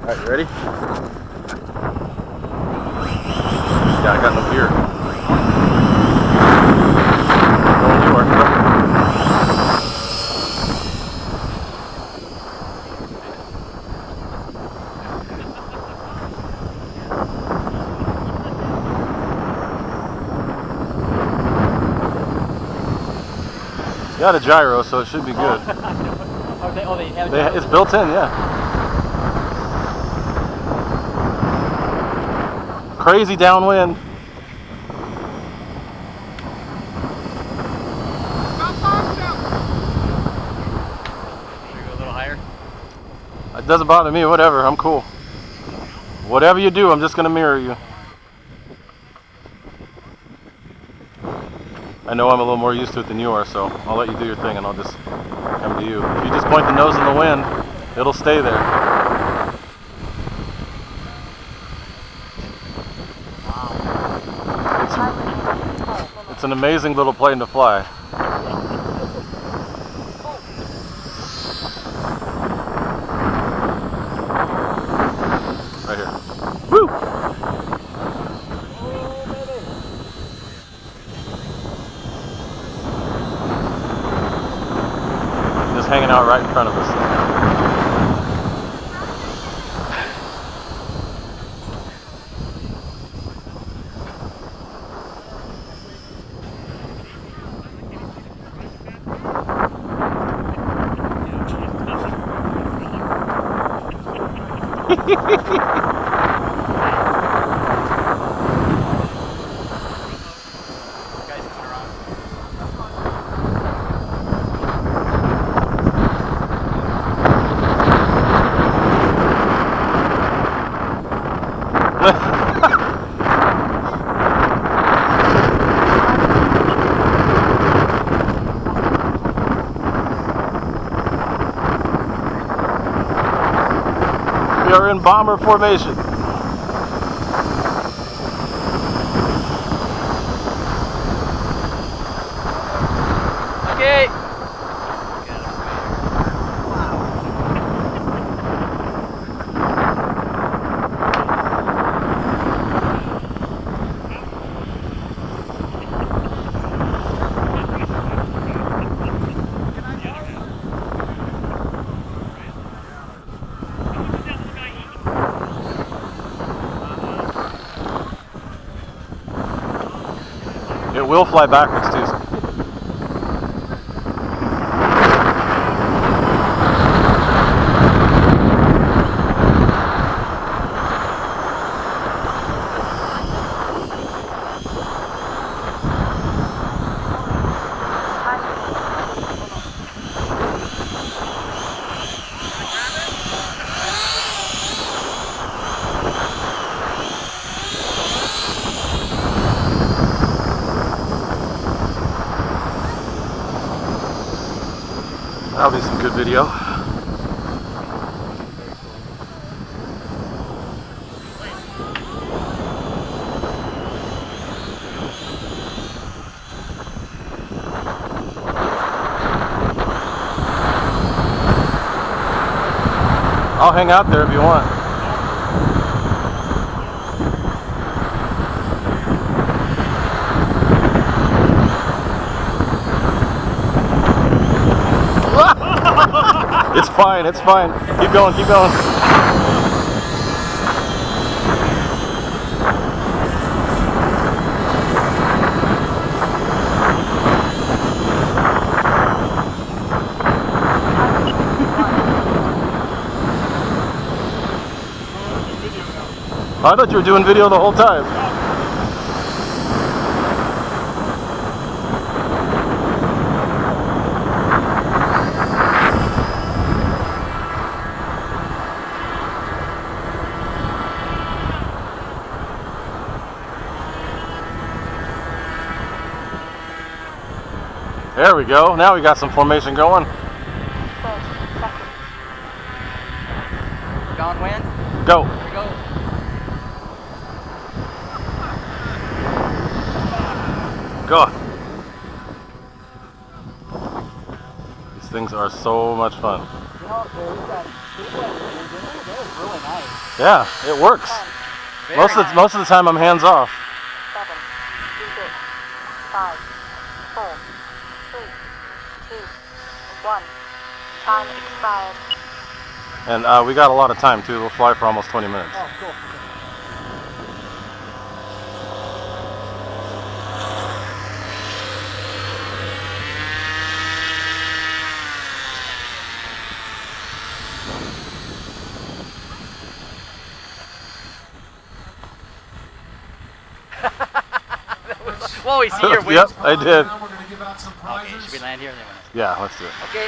Alright, you ready? Yeah, I got no gear. Oh, you are. You got a gyro, so it should be good. They have it. It's built in, yeah. Crazy downwind. Go a little higher. It doesn't bother me, whatever, I'm cool. Whatever you do, I'm just gonna mirror you. I know I'm a little more used to it than you are, so I'll let you do your thing and I'll just come to you. If you just point the nose in the wind, it'll stay there. It's an amazing little plane to fly. Right here. Woo! Just hanging out right in front of us. We are in bomber formation. Okay. It will fly backwards too. That'll be some good video. I'll hang out there if you want. It's fine, it's fine. Keep going, keep going. I thought you were doing video the whole time. There we go. Now we got some formation going. Downwind. Go. Here we go. Go. These things are so much fun. You know, that was really nice. Yeah, it works. Most of the time I'm hands off. 7, 6, 5, 4, 3, 2, 1. Time expired. And we got a lot of time too. We'll fly for almost 20 minutes. Oh, cool. Whoa, you see your wings? Yep, I did. Okay, should we land here? Yeah, let's do it. Okay.